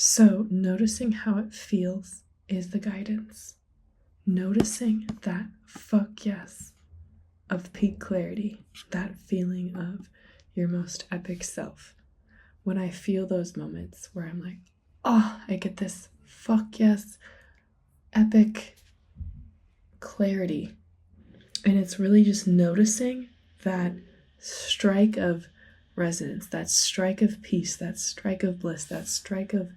So noticing how it feels is the guidance. Noticing that fuck yes of peak clarity, that feeling of your most epic self. When I feel those moments where I'm like, oh, I get this fuck yes epic clarity. And it's really just noticing that strike of resonance, that strike of peace, that strike of bliss, that strike of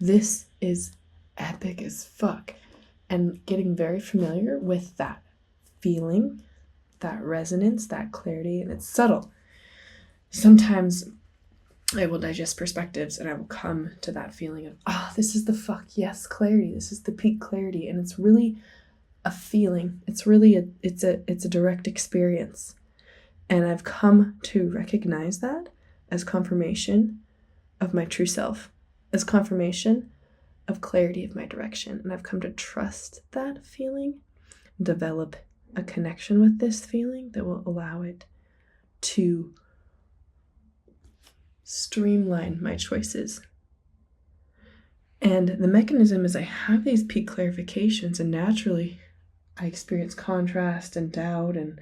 this is epic as fuck. And getting very familiar with that feeling, that resonance, that clarity, and it's subtle. Sometimes I will digest perspectives and I will come to that feeling of, this is the fuck yes clarity. This is the peak clarity. And it's really a feeling. It's really it's a direct experience. And I've come to recognize that as confirmation of my true self, as confirmation of clarity of my direction. And I've come to trust that feeling, develop a connection with this feeling that will allow it to streamline my choices. And the mechanism is I have these peak clarifications, and naturally I experience contrast and doubt and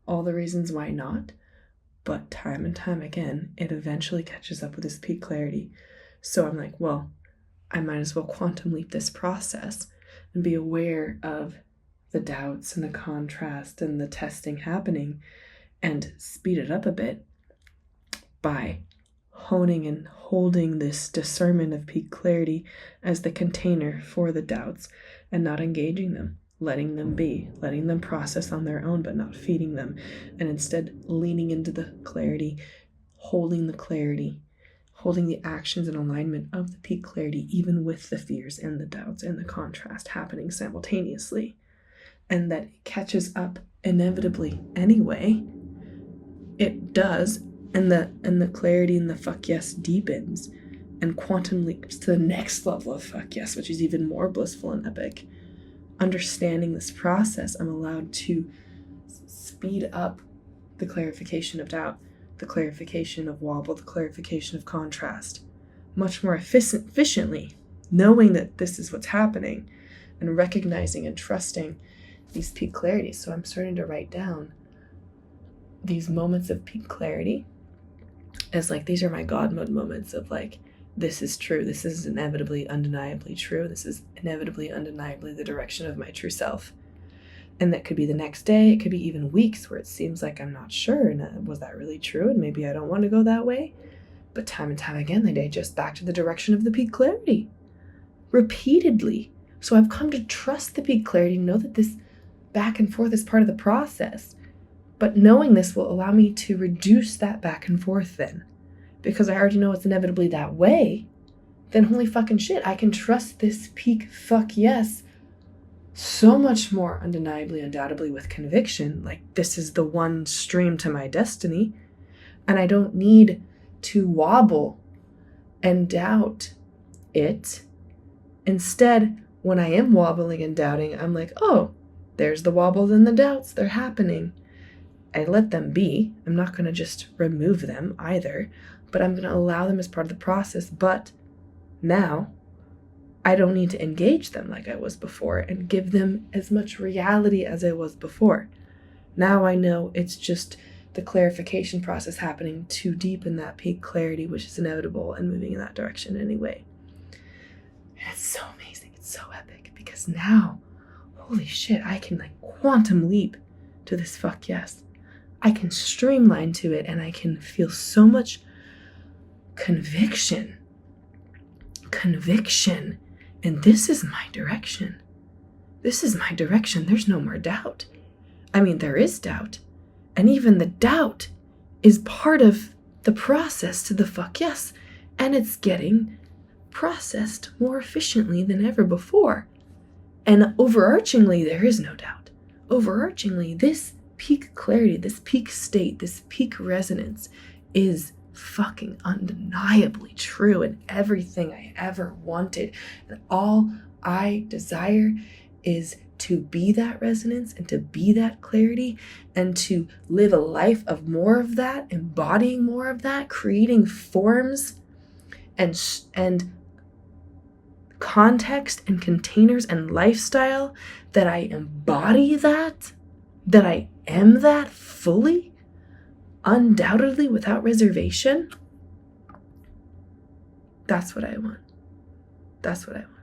all the reasons why not. But time and time again, it eventually catches up with this peak clarity. So I'm like, well, I might as well quantum leap this process and be aware of the doubts and the contrast and the testing happening and speed it up a bit by honing and holding this discernment of peak clarity as the container for the doubts and not engaging them, letting them be, letting them process on their own, but not feeding them, and instead leaning into the clarity, holding the actions in alignment of the peak clarity, even with the fears and the doubts and the contrast happening simultaneously. And that it catches up inevitably anyway. It does, and the clarity and the fuck yes deepens and quantum leaps to the next level of fuck yes, which is even more blissful and epic. Understanding this process, I'm allowed to speed up the clarification of doubt, the clarification of wobble, the clarification of contrast much more efficiently, knowing that this is what's happening and recognizing and trusting these peak clarities. So I'm starting to write down these moments of peak clarity as like, these are my God mode moments of like, this is true. This is inevitably, undeniably true. This is inevitably, undeniably the direction of my true self. And that could be the next day. It could be even weeks where it seems like I'm not sure. And was that really true? And maybe I don't want to go that way. But time and time again, they digest back to the direction of the peak clarity repeatedly. So I've come to trust the peak clarity, know that this back and forth is part of the process. But knowing this will allow me to reduce that back and forth then. Because I already know it's inevitably that way, then holy fucking shit, I can trust this peak fuck yes so much more undeniably, undoubtedly with conviction. Like, this is the one stream to my destiny. And I don't need to wobble and doubt it. Instead, when I am wobbling and doubting, I'm like, oh, there's the wobbles and the doubts. They're happening. I let them be. I'm not going to just remove them either, but I'm going to allow them as part of the process. But now I don't need to engage them like I was before and give them as much reality as I was before. Now I know it's just the clarification process happening to deepen that peak clarity, which is inevitable and moving in that direction anyway. And it's so amazing. It's so epic because now, holy shit, I can like quantum leap to this fuck yes. I can streamline to it and I can feel so much conviction. And this is my direction. This is my direction. There's no more doubt. I mean, there is doubt. And even the doubt is part of the process to the fuck yes. And it's getting processed more efficiently than ever before. And overarchingly, there is no doubt. Overarchingly, this peak clarity, this peak state, this peak resonance is fucking undeniably true and everything I ever wanted. And all I desire is to be that resonance and to be that clarity and to live a life of more of that, embodying more of that, creating forms and context and containers and lifestyle, that I embody that I am that fully, undoubtedly, without reservation, that's what I want. That's what I want.